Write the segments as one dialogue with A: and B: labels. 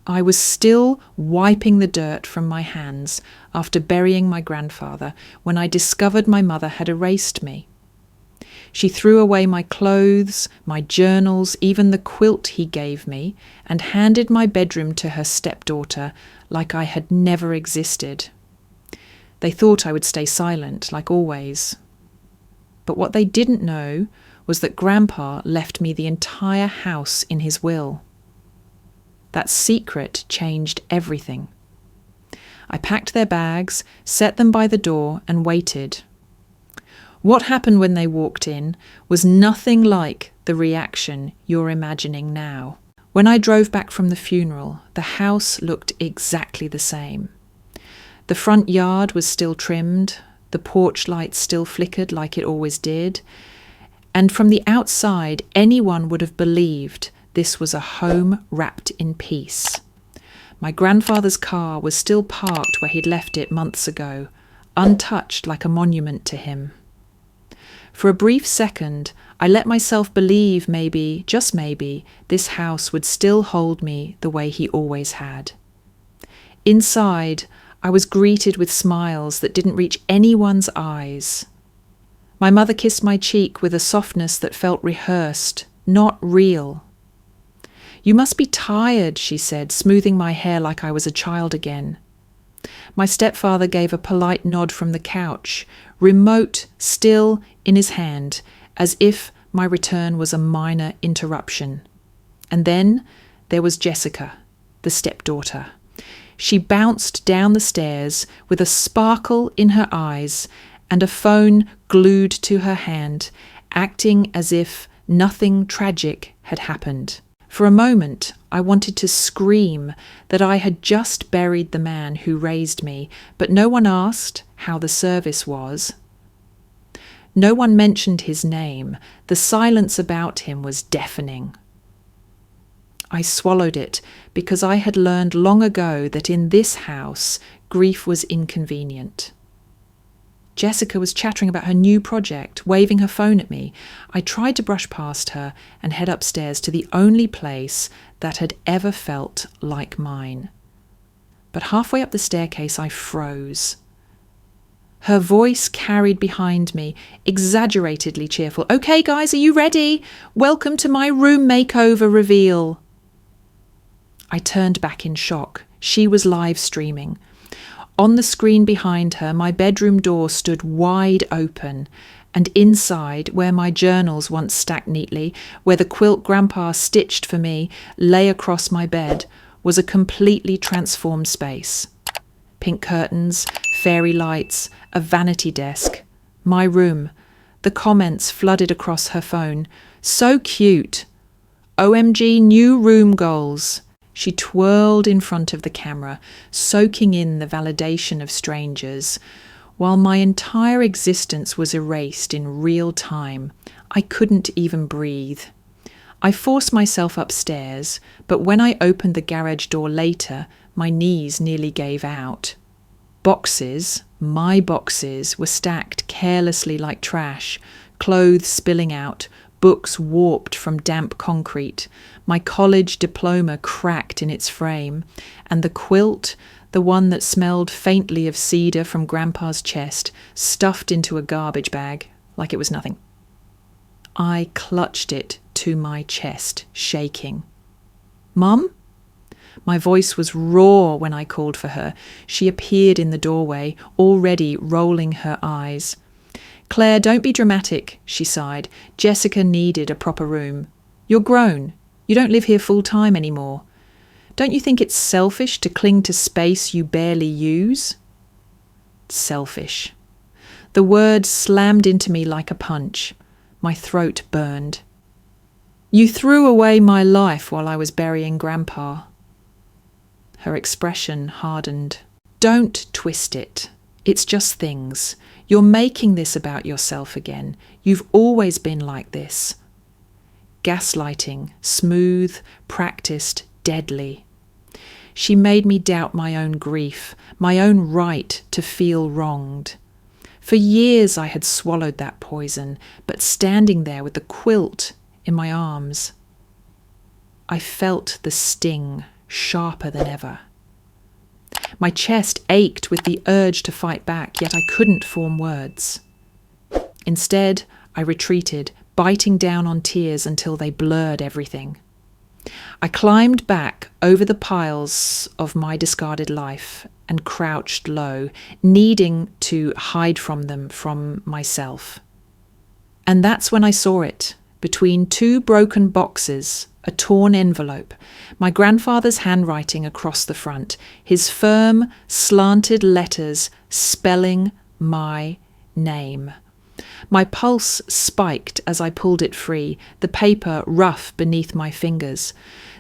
A: I was still wiping the dirt from my hands after burying my grandfather when I discovered my mother had erased me. She threw away my clothes, my journals, even the quilt he gave me, and handed my bedroom to her stepdaughter like I had never existed. They thought I would stay silent, like always. But what they didn't know was that Grandpa left me the entire house in his will. That secret changed everything. I packed their bags, set them by the door, and waited. What happened when they walked in was nothing like the reaction you're imagining now. When I drove back from the funeral, the house looked exactly the same. The front yard was still trimmed, the porch light still flickered like it always did, and from the outside anyone would have believed this was a home wrapped in peace. My grandfather's car was still parked where he'd left it months ago, untouched like a monument to him. For a brief second, I let myself believe maybe, just maybe, this house would still hold me the way he always had. Inside, I was greeted with smiles that didn't reach anyone's eyes. My mother kissed my cheek with a softness that felt rehearsed, not real. "You must be tired," she said, smoothing my hair like I was a child again. My stepfather gave a polite nod from the couch, remote still in his hand, as if my return was a minor interruption. And then there was Jessica, the stepdaughter. She bounced down the stairs with a sparkle in her eyes and a phone glued to her hand, acting as if nothing tragic had happened. For a moment, I wanted to scream that I had just buried the man who raised me, but no one asked how the service was. No one mentioned his name. The silence about him was deafening. I swallowed it because I had learned long ago that in this house, grief was inconvenient. Jessica was chattering about her new project, waving her phone at me. I tried to brush past her and head upstairs to the only place that had ever felt like mine. But halfway up the staircase, I froze. Her voice carried behind me, exaggeratedly cheerful. "Okay, guys, are you ready? Welcome to my room makeover reveal." I turned back in shock. She was live streaming. On the screen behind her, my bedroom door stood wide open, and inside, where my journals once stacked neatly, where the quilt Grandpa stitched for me lay across my bed, was a completely transformed space. Pink curtains, fairy lights, a vanity desk. My room. The comments flooded across her phone. "So cute. OMG new room goals." She twirled in front of the camera, soaking in the validation of strangers, while my entire existence was erased in real time. I couldn't even breathe. I forced myself upstairs, but when I opened the garage door later, my knees nearly gave out. Boxes, my boxes, were stacked carelessly like trash, clothes spilling out, books warped from damp concrete, my college diploma cracked in its frame, and the quilt, the one that smelled faintly of cedar from Grandpa's chest, stuffed into a garbage bag like it was nothing. I clutched it to my chest, shaking. "Mum?" My voice was raw when I called for her. She appeared in the doorway, already rolling her eyes. "Claire, don't be dramatic," she sighed. "Jessica needed a proper room. You're grown. You don't live here full-time anymore. Don't you think it's selfish to cling to space you barely use?" Selfish. The word slammed into me like a punch. My throat burned. "You threw away my life while I was burying Grandpa." Her expression hardened. "Don't twist it. It's just things. You're making this about yourself again. You've always been like this." Gaslighting, smooth, practiced, deadly. She made me doubt my own grief, my own right to feel wronged. For years I had swallowed that poison, but standing there with the quilt in my arms, I felt the sting sharper than ever. My chest ached with the urge to fight back, yet I couldn't form words. Instead, I retreated, biting down on tears until they blurred everything. I climbed back over the piles of my discarded life and crouched low, needing to hide from them, from myself. And that's when I saw it, between two broken boxes, a torn envelope, my grandfather's handwriting across the front, his firm, slanted letters spelling my name. My pulse spiked as I pulled it free, the paper rough beneath my fingers.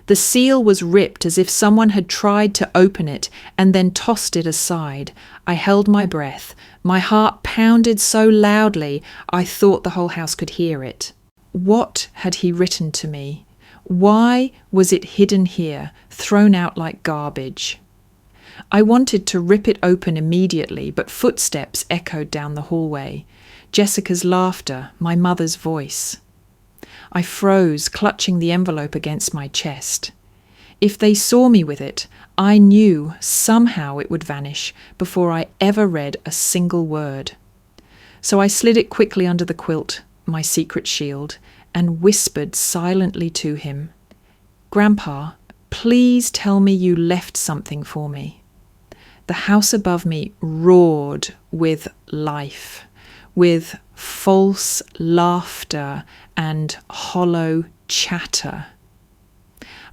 A: The seal was ripped as if someone had tried to open it and then tossed it aside. I held my breath. My heart pounded so loudly I thought the whole house could hear it. What had he written to me? Why was it hidden here, thrown out like garbage? I wanted to rip it open immediately, but footsteps echoed down the hallway. Jessica's laughter, my mother's voice. I froze, clutching the envelope against my chest. If they saw me with it, I knew somehow it would vanish before I ever read a single word. So I slid it quickly under the quilt, my secret shield, and whispered silently to him, "Grandpa, please tell me you left something for me." The house above me roared with life, with false laughter and hollow chatter.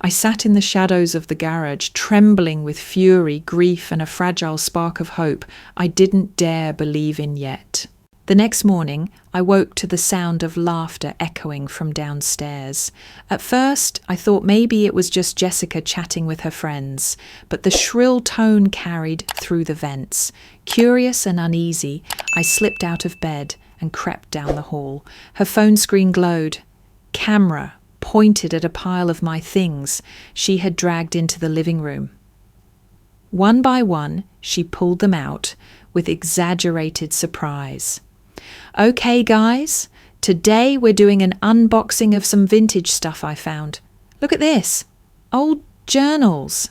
A: I sat in the shadows of the garage, trembling with fury, grief, and a fragile spark of hope I didn't dare believe in yet. The next morning, I woke to the sound of laughter echoing from downstairs. At first, I thought maybe it was just Jessica chatting with her friends, but the shrill tone carried through the vents. Curious and uneasy, I slipped out of bed and crept down the hall. Her phone screen glowed. Camera pointed at a pile of my things she had dragged into the living room. One by one, she pulled them out with exaggerated surprise. "Okay, guys, today we're doing an unboxing of some vintage stuff I found. Look at this. Old journals.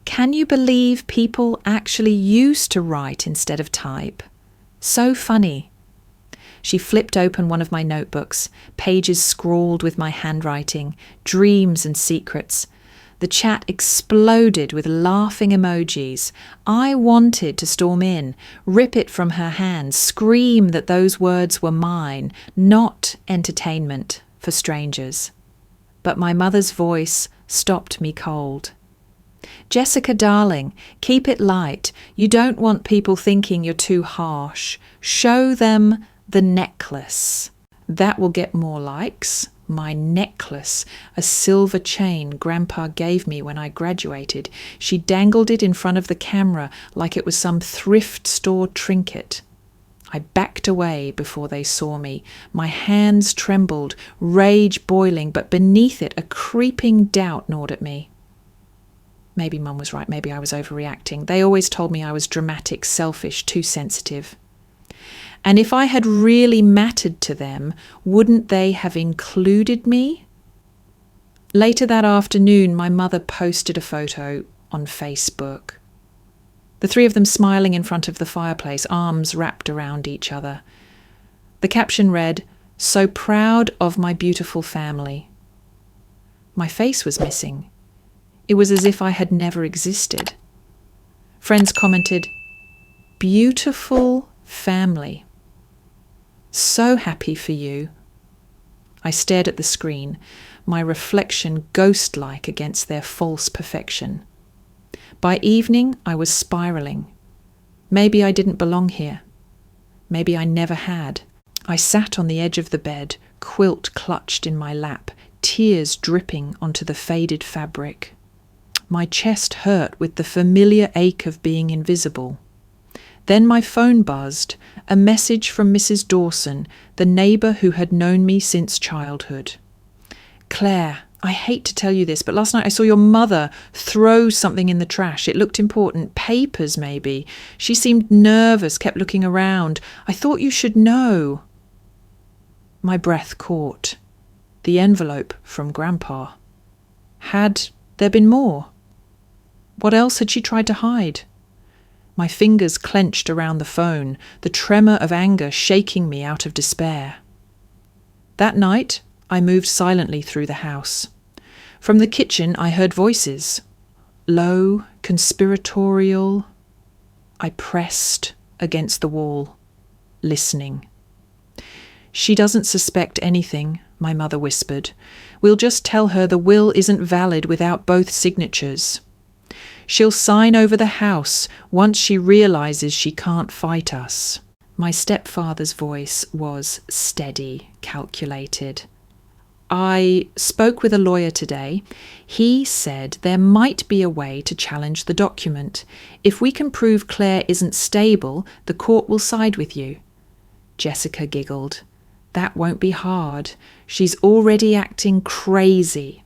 A: Can you believe people actually used to write instead of type? So funny." She flipped open one of my notebooks, pages scrawled with my handwriting, dreams and secrets. The chat exploded with laughing emojis. I wanted to storm in, rip it from her hands, scream that those words were mine, not entertainment for strangers. But my mother's voice stopped me cold. "Jessica, darling, keep it light. You don't want people thinking you're too harsh. Show them the necklace. That will get more likes." My necklace, a silver chain Grandpa gave me when I graduated. She dangled it in front of the camera like it was some thrift store trinket. I backed away before they saw me. My hands trembled, rage boiling, but beneath it a creeping doubt gnawed at me. Maybe Mum was right, maybe I was overreacting. They always told me I was dramatic, selfish, too sensitive. And if I had really mattered to them, wouldn't they have included me? Later that afternoon, my mother posted a photo on Facebook. The three of them smiling in front of the fireplace, arms wrapped around each other. The caption read, "So proud of my beautiful family." My face was missing. It was as if I had never existed. Friends commented, "Beautiful family. So happy for you." I stared at the screen, my reflection ghost-like against their false perfection. By evening, I was spiraling. Maybe I didn't belong here. Maybe I never had. I sat on the edge of the bed, quilt clutched in my lap, tears dripping onto the faded fabric. My chest hurt with the familiar ache of being invisible. Then my phone buzzed, a message from Mrs. Dawson, the neighbour who had known me since childhood. "Claire, I hate to tell you this, but last night I saw your mother throw something in the trash. It looked important. Papers, maybe. She seemed nervous, kept looking around. I thought you should know." My breath caught. The envelope from Grandpa. Had there been more? What else had she tried to hide? My fingers clenched around the phone, the tremor of anger shaking me out of despair. That night, I moved silently through the house. From the kitchen, I heard voices. Low, conspiratorial. I pressed against the wall, listening. She doesn't suspect anything, my mother whispered. We'll just tell her the will isn't valid without both signatures. She'll sign over the house once she realizes she can't fight us. My stepfather's voice was steady, calculated. I spoke with a lawyer today. He said there might be a way to challenge the document. If we can prove Claire isn't stable, the court will side with you. Jessica giggled. That won't be hard. She's already acting crazy.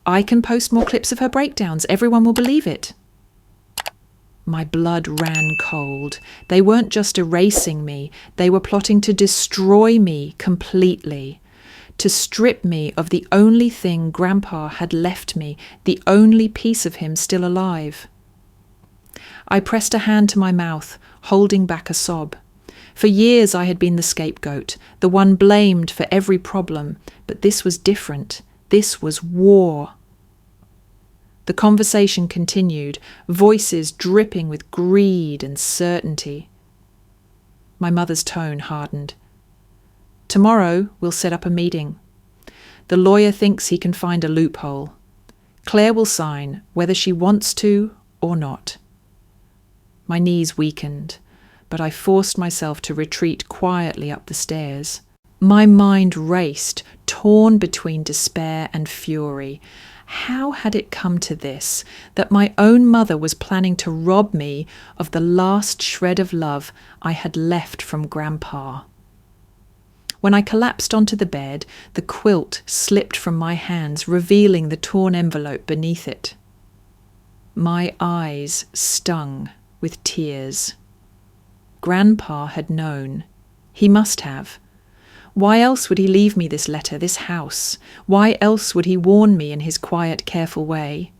A: I can post more clips of her breakdowns. Everyone will believe it. My blood ran cold. They weren't just erasing me. They were plotting to destroy me completely. To strip me of the only thing Grandpa had left me, the only piece of him still alive. I pressed a hand to my mouth, holding back a sob. For years I had been the scapegoat, the one blamed for every problem, but this was different. This was war. The conversation continued, voices dripping with greed and certainty. My mother's tone hardened. Tomorrow we'll set up a meeting. The lawyer thinks he can find a loophole. Claire will sign, whether she wants to or not. My knees weakened, but I forced myself to retreat quietly up the stairs. My mind raced, torn between despair and fury. How had it come to this, that my own mother was planning to rob me of the last shred of love I had left from Grandpa? When I collapsed onto the bed, the quilt slipped from my hands, revealing the torn envelope beneath it. My eyes stung with tears. Grandpa had known. He must have. Why else would he leave me this letter, this house? Why else would he warn me in his quiet, careful way?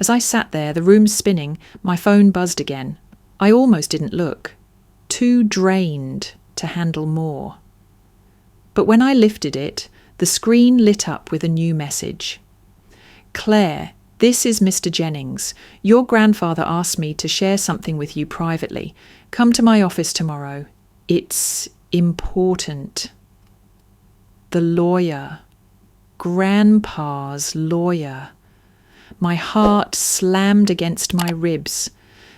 A: As I sat there, the room spinning, my phone buzzed again. I almost didn't look. Too drained to handle more. But when I lifted it, the screen lit up with a new message. Claire, this is Mr. Jennings. Your grandfather asked me to share something with you privately. Come to my office tomorrow. It's important. The lawyer. Grandpa's lawyer. My heart slammed against my ribs.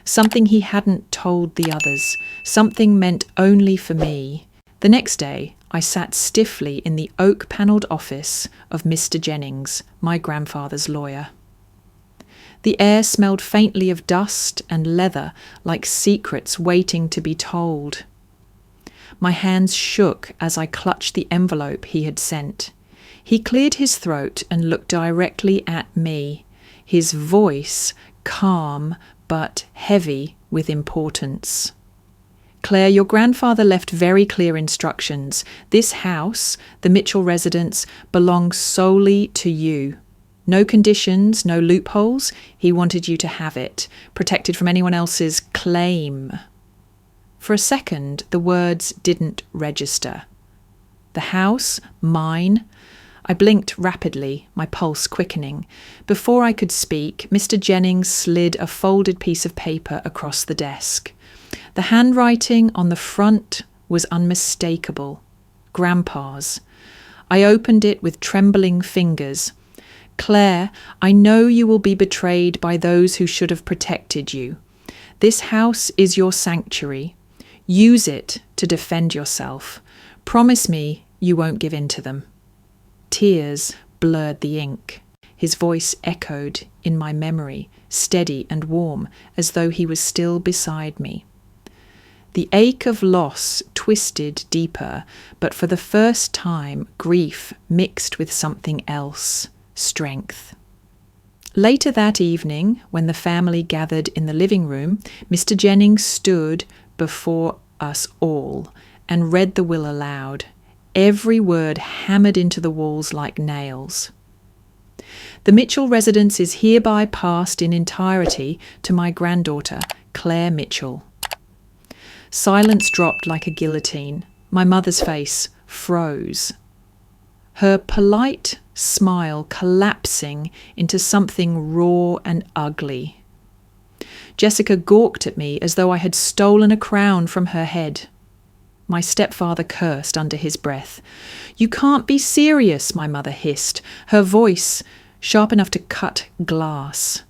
A: Something he hadn't told the others. Something meant only for me. The next day, I sat stiffly in the oak-panelled office of Mr. Jennings, my grandfather's lawyer. The air smelled faintly of dust and leather, like secrets waiting to be told. My hands shook as I clutched the envelope he had sent. He cleared his throat and looked directly at me, his voice calm but heavy with importance. Claire, your grandfather left very clear instructions. This house, the Mitchell residence, belongs solely to you. No conditions, no loopholes. He wanted you to have it, protected from anyone else's claim. For a second, the words didn't register. The house, mine. I blinked rapidly, my pulse quickening. Before I could speak, Mr. Jennings slid a folded piece of paper across the desk. The handwriting on the front was unmistakable. Grandpa's. I opened it with trembling fingers. Claire, I know you will be betrayed by those who should have protected you. This house is your sanctuary. Use it to defend yourself. Promise me you won't give in to them. Tears blurred the ink. His voice echoed in my memory, steady and warm, as though he was still beside me. The ache of loss twisted deeper, but for the first time, grief mixed with something else, strength. Later that evening, when the family gathered in the living room, Mr. Jennings stood before us all and read the will aloud, every word hammered into the walls like nails. The Mitchell residence is hereby passed in entirety to my granddaughter, Claire Mitchell." Silence dropped like a guillotine. My mother's face froze, her polite smile collapsing into something raw and ugly. Jessica gawked at me as though I had stolen a crown from her head. My stepfather cursed under his breath. "You can't be serious," my mother hissed, her voice sharp enough to cut glass.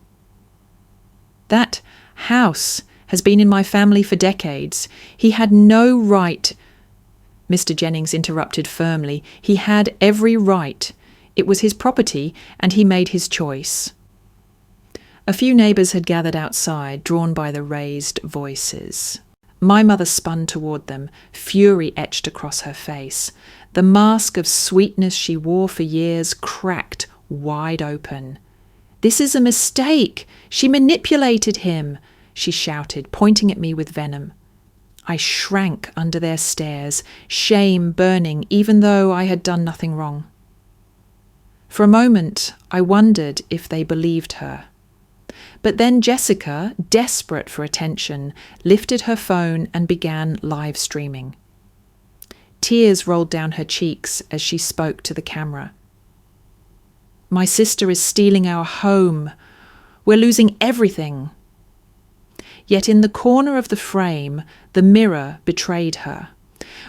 A: "That house has been in my family for decades. He had no right—" Mr. Jennings interrupted firmly. "He had every right. It was his property, and he made his choice." A few neighbours had gathered outside, drawn by the raised voices. My mother spun toward them, fury etched across her face. The mask of sweetness she wore for years cracked wide open. "This is a mistake. She manipulated him," she shouted, pointing at me with venom. I shrank under their stares, shame burning even though I had done nothing wrong. For a moment, I wondered if they believed her. But then Jessica, desperate for attention, lifted her phone and began live streaming. Tears rolled down her cheeks as she spoke to the camera. "My sister is stealing our home. We're losing everything." Yet in the corner of the frame, the mirror betrayed her.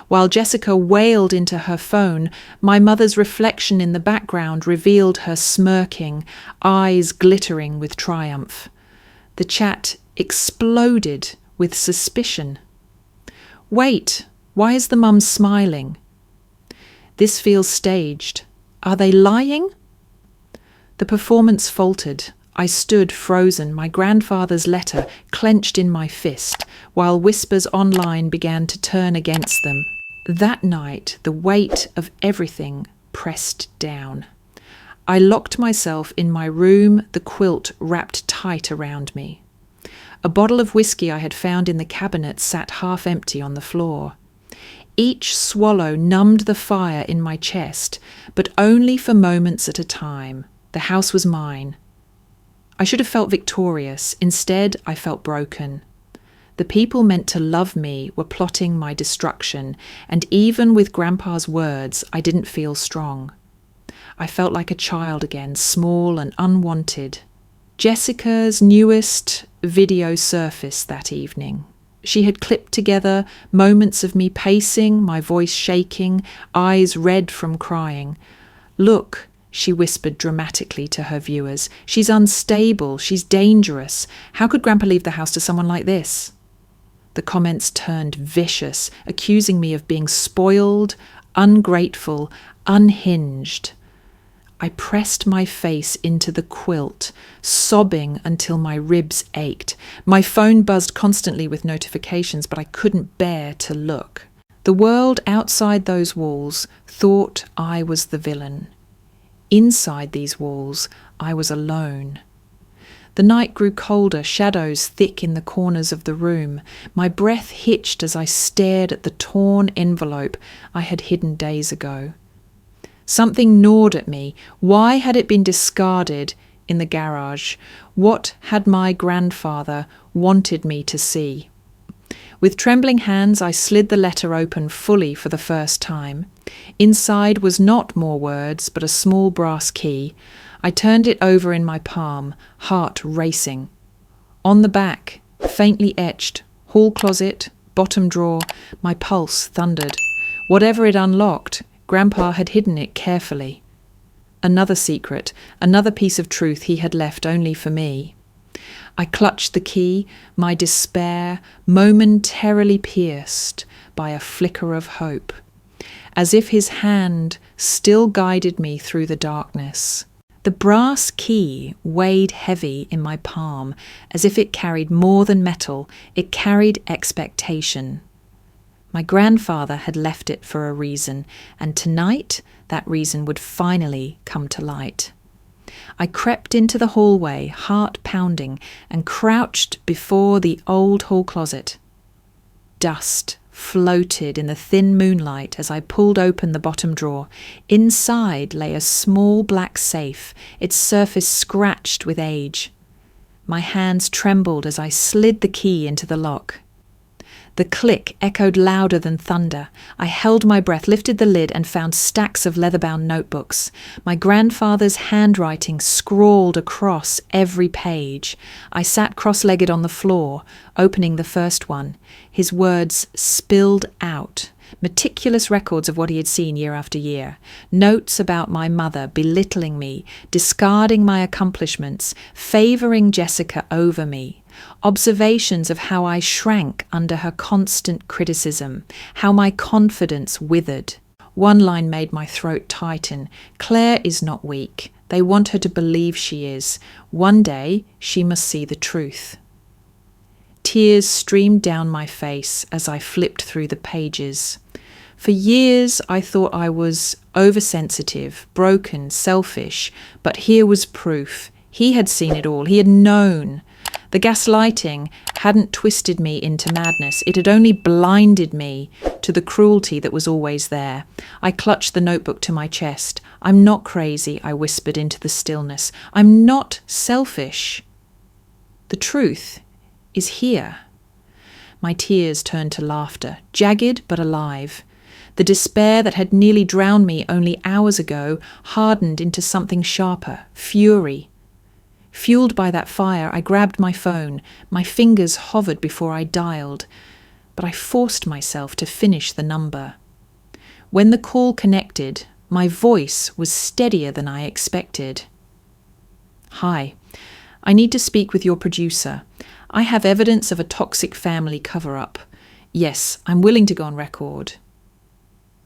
A: While Jessica wailed into her phone, my mother's reflection in the background revealed her smirking, eyes glittering with triumph. The chat exploded with suspicion. "Wait, why is the mum smiling? This feels staged. Are they lying?" The performance faltered. I stood frozen, my grandfather's letter clenched in my fist, while whispers online began to turn against them. That night, the weight of everything pressed down. I locked myself in my room, the quilt wrapped tight around me. A bottle of whiskey I had found in the cabinet sat half empty on the floor. Each swallow numbed the fire in my chest, but only for moments at a time. The house was mine. I should have felt victorious. Instead, I felt broken. The people meant to love me were plotting my destruction, and even with Grandpa's words, I didn't feel strong. I felt like a child again, small and unwanted. Jessica's newest video surfaced that evening. She had clipped together moments of me pacing, my voice shaking, eyes red from crying. "Look," she whispered dramatically to her viewers. "She's unstable. She's dangerous. How could Grandpa leave the house to someone like this?" The comments turned vicious, accusing me of being spoiled, ungrateful, unhinged. I pressed my face into the quilt, sobbing until my ribs ached. My phone buzzed constantly with notifications, but I couldn't bear to look. The world outside those walls thought I was the villain. Inside these walls, I was alone. The night grew colder, shadows thick in the corners of the room. My breath hitched as I stared at the torn envelope I had hidden days ago. Something gnawed at me. Why had it been discarded in the garage? What had my grandfather wanted me to see? With trembling hands, I slid the letter open fully for the first time. Inside was not more words, but a small brass key. I turned it over in my palm, heart racing. On the back, faintly etched, hall closet, bottom drawer, my pulse thundered. Whatever it unlocked, Grandpa had hidden it carefully. Another secret, another piece of truth he had left only for me. I clutched the key, my despair momentarily pierced by a flicker of hope, as if his hand still guided me through the darkness. The brass key weighed heavy in my palm, as if it carried more than metal, it carried expectation. My grandfather had left it for a reason, and tonight that reason would finally come to light. I crept into the hallway, heart pounding, and crouched before the old hall closet. Dust floated in the thin moonlight as I pulled open the bottom drawer. Inside lay a small black safe, its surface scratched with age. My hands trembled as I slid the key into the lock. The click echoed louder than thunder. I held my breath, lifted the lid, and found stacks of leather-bound notebooks. My grandfather's handwriting scrawled across every page. I sat cross-legged on the floor, opening the first one. His words spilled out. Meticulous records of what he had seen year after year. Notes about my mother belittling me, discarding my accomplishments, favouring Jessica over me. Observations of how I shrank under her constant criticism, how my confidence withered. One line made my throat tighten. Claire is not weak. They want her to believe she is. One day she must see the truth. Tears streamed down my face as I flipped through the pages. For years I thought I was oversensitive, broken, selfish, but here was proof. He had seen it all. He had known. The gaslighting hadn't twisted me into madness. It had only blinded me to the cruelty that was always there. I clutched the notebook to my chest. I'm not crazy, I whispered into the stillness. I'm not selfish. The truth is here. My tears turned to laughter, jagged but alive. The despair that had nearly drowned me only hours ago hardened into something sharper, fury. Fueled by that fire, I grabbed my phone. My fingers hovered before I dialed, but I forced myself to finish the number. When the call connected, my voice was steadier than I expected. Hi, I need to speak with your producer. I have evidence of a toxic family cover-up. Yes, I'm willing to go on record.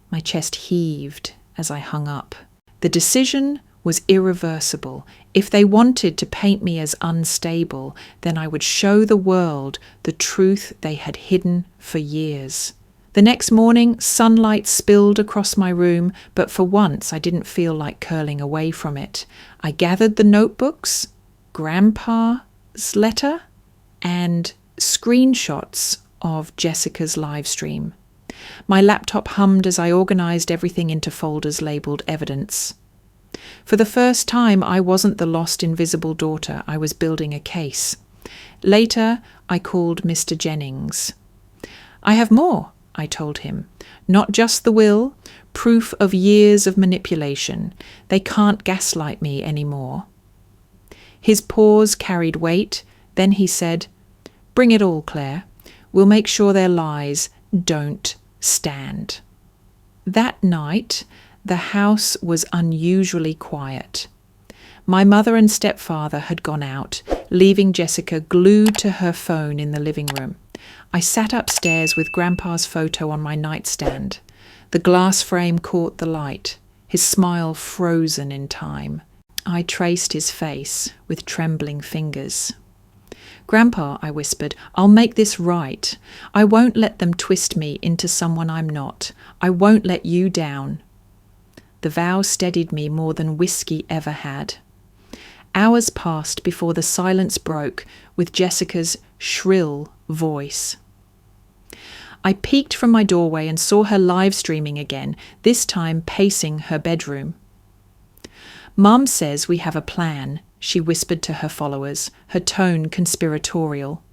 A: My chest heaved as I hung up. The decision was irreversible. If they wanted to paint me as unstable, then I would show the world the truth they had hidden for years. The next morning, sunlight spilled across my room, but for once I didn't feel like curling away from it. I gathered the notebooks, Grandpa's letter, and screenshots of Jessica's live stream. My laptop hummed as I organised everything into folders labelled evidence. For the first time, I wasn't the lost invisible daughter. I was building a case. Later, I called Mr. Jennings. I have more, I told him. Not just the will, proof of years of manipulation. They can't gaslight me anymore. His pause carried weight. Then he said, "Bring it all, Claire. We'll make sure their lies don't stand." That night, the house was unusually quiet. My mother and stepfather had gone out, leaving Jessica glued to her phone in the living room. I sat upstairs with Grandpa's photo on my nightstand. The glass frame caught the light, his smile frozen in time. I traced his face with trembling fingers. "Grandpa," I whispered, "I'll make this right. I won't let them twist me into someone I'm not. I won't let you down." The vow steadied me more than whiskey ever had. Hours passed before the silence broke with Jessica's shrill voice. I peeked from my doorway and saw her live streaming again, this time pacing her bedroom. "Mum says we have a plan," she whispered to her followers, her tone conspiratorial.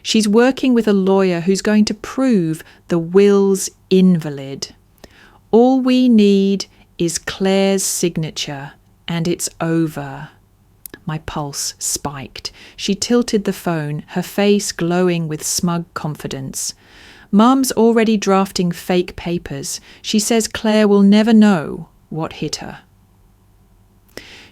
A: "She's working with a lawyer who's going to prove the will's invalid. All we need is Claire's signature, and it's over." My pulse spiked. She tilted the phone, her face glowing with smug confidence. "Mum's already drafting fake papers. She says Claire will never know what hit her."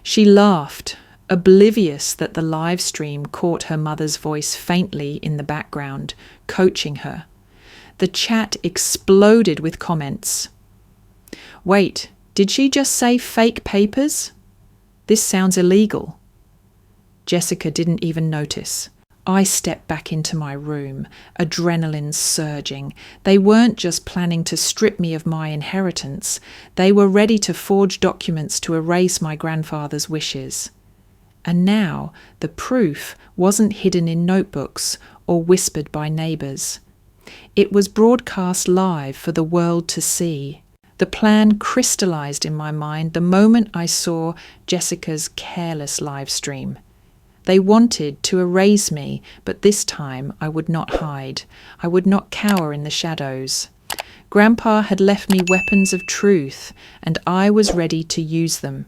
A: She laughed, oblivious that the live stream caught her mother's voice faintly in the background, coaching her. The chat exploded with comments. "Wait, did she just say fake papers? This sounds illegal." Jessica didn't even notice. I stepped back into my room, adrenaline surging. They weren't just planning to strip me of my inheritance. They were ready to forge documents to erase my grandfather's wishes. And now the proof wasn't hidden in notebooks or whispered by neighbours. It was broadcast live for the world to see. The plan crystallized in my mind the moment I saw Jessica's careless live stream. They wanted to erase me, but this time I would not hide. I would not cower in the shadows. Grandpa had left me weapons of truth, and I was ready to use them.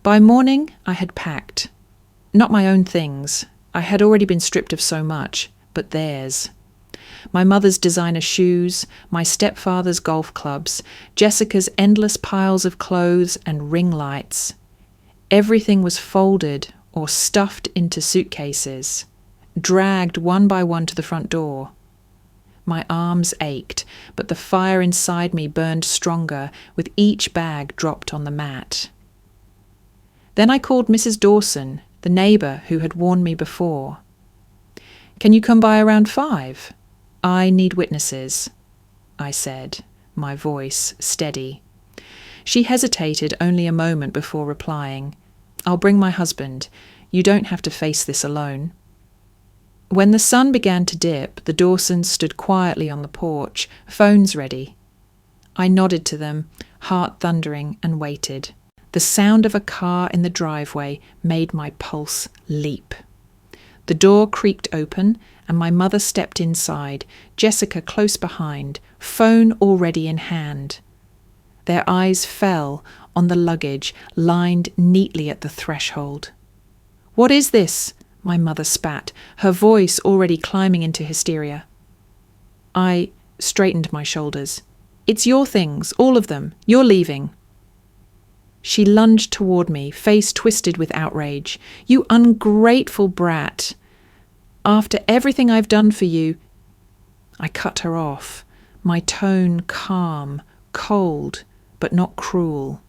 A: By morning, I had packed. Not my own things. I had already been stripped of so much, but theirs. My mother's designer shoes, my stepfather's golf clubs, Jessica's endless piles of clothes and ring lights. Everything was folded or stuffed into suitcases, dragged one by one to the front door. My arms ached, but the fire inside me burned stronger with each bag dropped on the mat. Then I called Mrs. Dawson, the neighbour who had warned me before. "Can you come by around 5? I need witnesses," I said, my voice steady. She hesitated only a moment before replying, "I'll bring my husband. You don't have to face this alone." When the sun began to dip, the Dawsons stood quietly on the porch, phones ready. I nodded to them, heart thundering, and waited. The sound of a car in the driveway made my pulse leap. The door creaked open, and my mother stepped inside, Jessica close behind, phone already in hand. Their eyes fell on the luggage lined neatly at the threshold. "What is this?" my mother spat, her voice already climbing into hysteria. I straightened my shoulders. "It's your things, all of them. You're leaving." She lunged toward me, face twisted with outrage. "You ungrateful brat. After everything I've done for you—" I cut her off, my tone calm, cold, but not cruel.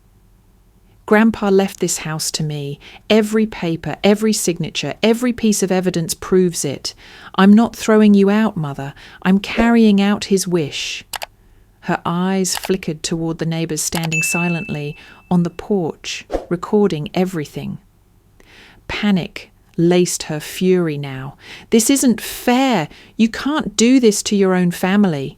A: "Grandpa left this house to me. Every paper, every signature, every piece of evidence proves it. I'm not throwing you out, Mother. I'm carrying out his wish." Her eyes flickered toward the neighbours standing silently on the porch, recording everything. Panic laced her fury now. "This isn't fair. You can't do this to your own family."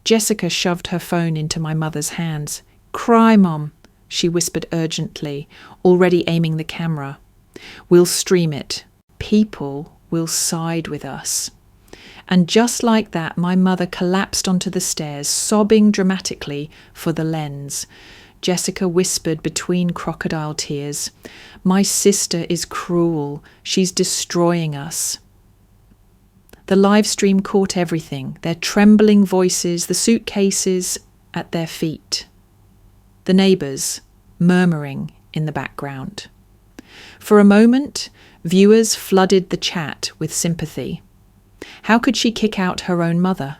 A: Jessica shoved her phone into my mother's hands. "Cry, Mom," she whispered urgently, already aiming the camera. "We'll stream it. People will side with us." And just like that, my mother collapsed onto the stairs, sobbing dramatically for the lens. Jessica whispered between crocodile tears, "My sister is cruel. She's destroying us." The live stream caught everything, their trembling voices, the suitcases at their feet. The neighbours murmuring in the background. For a moment, viewers flooded the chat with sympathy. How could she kick out her own mother?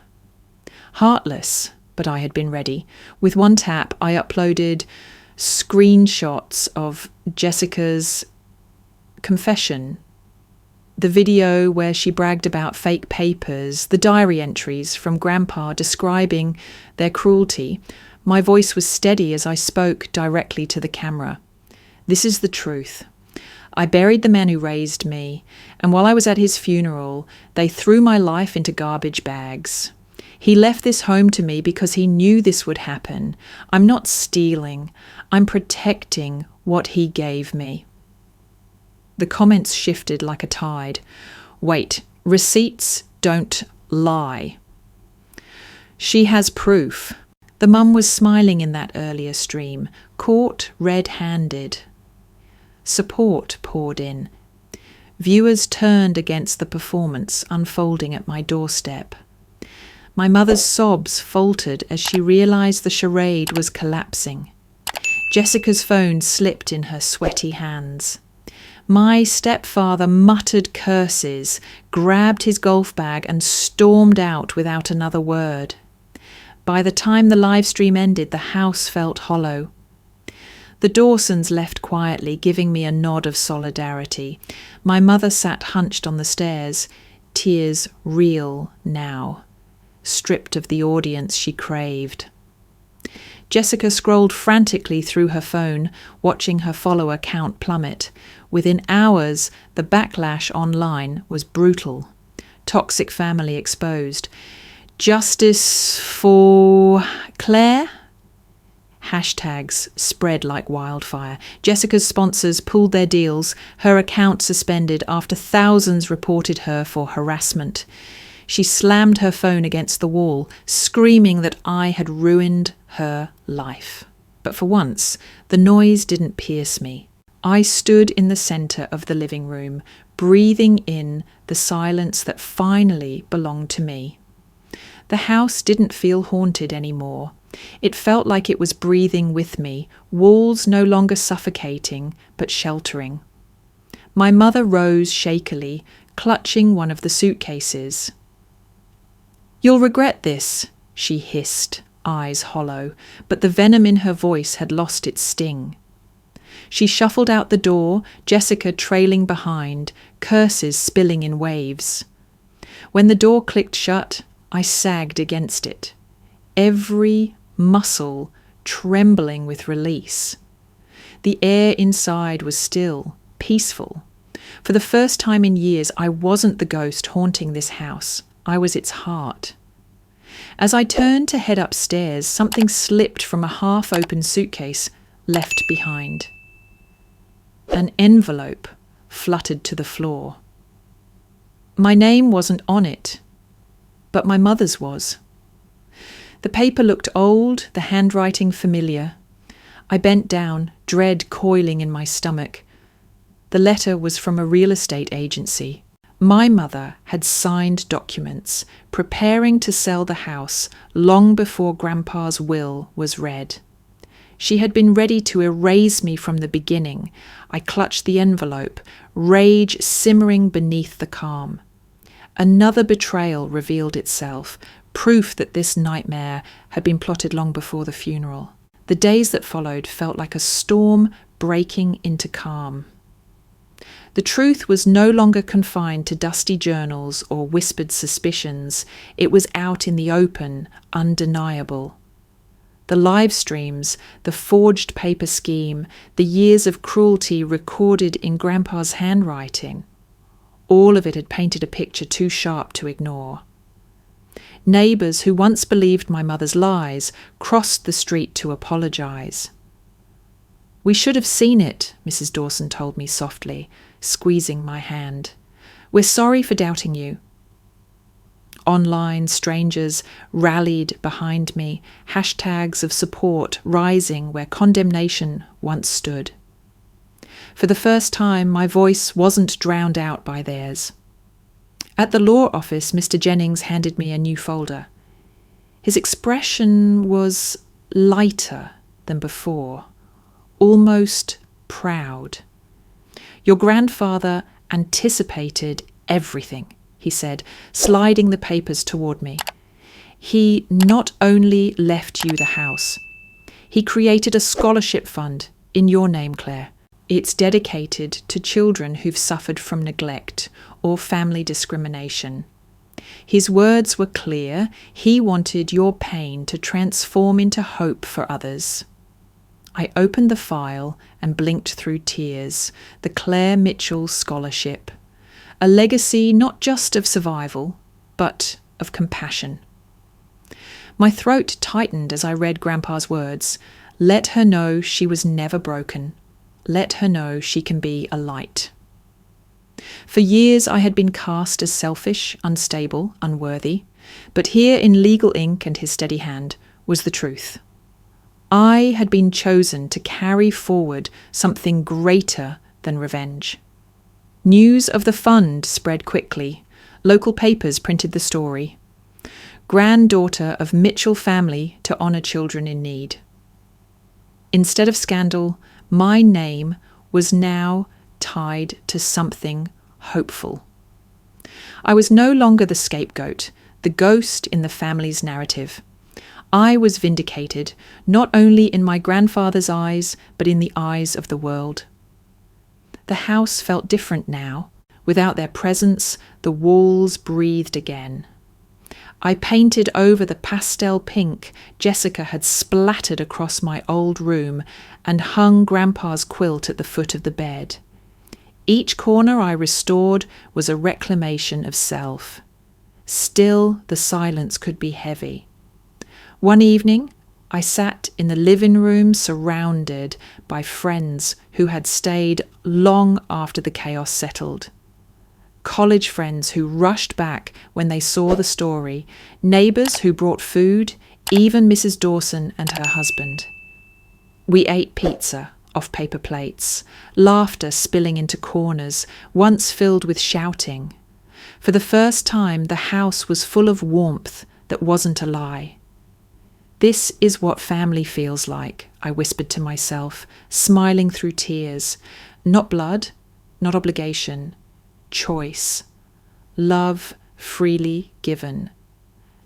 A: Heartless, but I had been ready. With one tap, I uploaded screenshots of Jessica's confession, the video where she bragged about fake papers, the diary entries from Grandpa describing their cruelty. My voice was steady as I spoke directly to the camera. "This is the truth. I buried the man who raised me, and while I was at his funeral, they threw my life into garbage bags. He left this home to me because he knew this would happen. I'm not stealing. I'm protecting what he gave me." The comments shifted like a tide. "Wait, receipts don't lie." "She has proof." The mum was smiling in that earlier stream, caught red-handed. Support poured in. Viewers turned against the performance unfolding at my doorstep. My mother's sobs faltered as she realised the charade was collapsing. Jessica's phone slipped in her sweaty hands. My stepfather muttered curses, grabbed his golf bag and stormed out without another word. By the time the live stream ended, the house felt hollow. The Dawsons left quietly, giving me a nod of solidarity. My mother sat hunched on the stairs, tears real now, stripped of the audience she craved. Jessica scrolled frantically through her phone, watching her follower count plummet. Within hours, the backlash online was brutal. Toxic family exposed. Justice for Claire? Hashtags spread like wildfire. Jessica's sponsors pulled their deals, her account suspended after thousands reported her for harassment. She slammed her phone against the wall, screaming that I had ruined her life. But for once, the noise didn't pierce me. I stood in the centre of the living room, breathing in the silence that finally belonged to me. The house didn't feel haunted anymore. It felt like it was breathing with me, walls no longer suffocating, but sheltering. My mother rose shakily, clutching one of the suitcases. "You'll regret this," she hissed, eyes hollow, but the venom in her voice had lost its sting. She shuffled out the door, Jessica trailing behind, curses spilling in waves. When the door clicked shut, I sagged against it, every muscle trembling with release. The air inside was still, peaceful. For the first time in years, I wasn't the ghost haunting this house. I was its heart. As I turned to head upstairs, something slipped from a half-open suitcase left behind. An envelope fluttered to the floor. My name wasn't on it, but my mother's was. The paper looked old, the handwriting familiar. I bent down, dread coiling in my stomach. The letter was from a real estate agency. My mother had signed documents, preparing to sell the house long before Grandpa's will was read. She had been ready to erase me from the beginning. I clutched the envelope, rage simmering beneath the calm. Another betrayal revealed itself, proof that this nightmare had been plotted long before the funeral. The days that followed felt like a storm breaking into calm. The truth was no longer confined to dusty journals or whispered suspicions. It was out in the open, undeniable. The live streams, the forged paper scheme, the years of cruelty recorded in Grandpa's handwriting. All of it had painted a picture too sharp to ignore. Neighbours who once believed my mother's lies crossed the street to apologise. "We should have seen it," Mrs. Dawson told me softly, squeezing my hand. "We're sorry for doubting you." Online, strangers rallied behind me, hashtags of support rising where condemnation once stood. For the first time, my voice wasn't drowned out by theirs. At the law office, Mr. Jennings handed me a new folder. His expression was lighter than before, almost proud. "Your grandfather anticipated everything," he said, sliding the papers toward me. "He not only left you the house, he created a scholarship fund in your name, Claire. It's dedicated to children who've suffered from neglect or family discrimination. His words were clear. He wanted your pain to transform into hope for others." I opened the file and blinked through tears. The Claire Mitchell Scholarship. A legacy not just of survival, but of compassion. My throat tightened as I read Grandpa's words. Let her know she was never broken. Let her know she can be a light. For years I had been cast as selfish, unstable, unworthy, but here in legal ink and his steady hand was the truth. I had been chosen to carry forward something greater than revenge. News of the fund spread quickly. Local papers printed the story. Granddaughter of Mitchell family to honour children in need. Instead of scandal, my name was now tied to something hopeful. I was no longer the scapegoat, the ghost in the family's narrative. I was vindicated, not only in my grandfather's eyes, but in the eyes of the world. The house felt different now. Without their presence, the walls breathed again. I painted over the pastel pink Jessica had splattered across my old room and hung Grandpa's quilt at the foot of the bed. Each corner I restored was a reclamation of self. Still, the silence could be heavy. One evening, I sat in the living room surrounded by friends who had stayed long after the chaos settled. College friends who rushed back when they saw the story, neighbours who brought food, even Mrs. Dawson and her husband. We ate pizza off paper plates, laughter spilling into corners, once filled with shouting. For the first time, the house was full of warmth that wasn't a lie. This is what family feels like, I whispered to myself, smiling through tears. Not blood, not obligation, choice. Love freely given.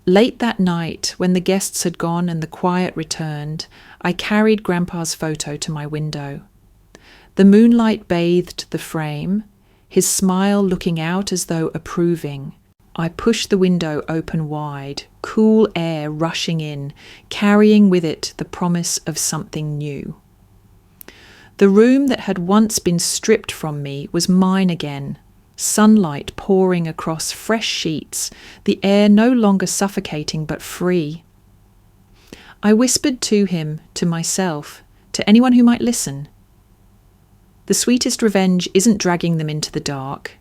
A: Late that night, when the guests had gone and the quiet returned, I carried Grandpa's photo to my window. The moonlight bathed the frame, his smile looking out as though approving. I pushed the window open wide, cool air rushing in, carrying with it the promise of something new. The room that had once been stripped from me was mine again, sunlight pouring across fresh sheets, the air no longer suffocating but free. I whispered to him, to myself, to anyone who might listen. The sweetest revenge isn't dragging them into the dark.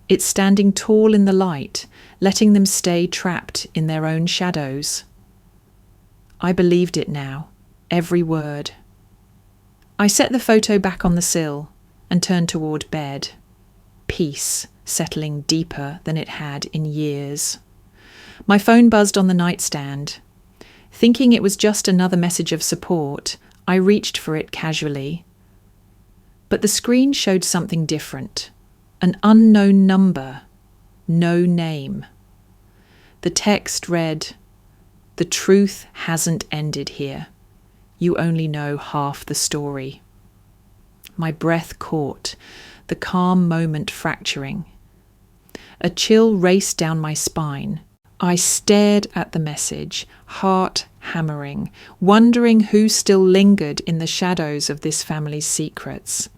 A: It's standing tall in the light, letting them stay trapped in their own shadows. I believed it now, every word. I set the photo back on the sill and turned toward bed. Peace settling deeper than it had in years. My phone buzzed on the nightstand. Thinking it was just another message of support, I reached for it casually. But the screen showed something different. An unknown number, no name. The text read, "The truth hasn't ended here. You only know half the story." My breath caught, the calm moment fracturing. A chill raced down my spine. I stared at the message, heart hammering, wondering who still lingered in the shadows of this family's secrets.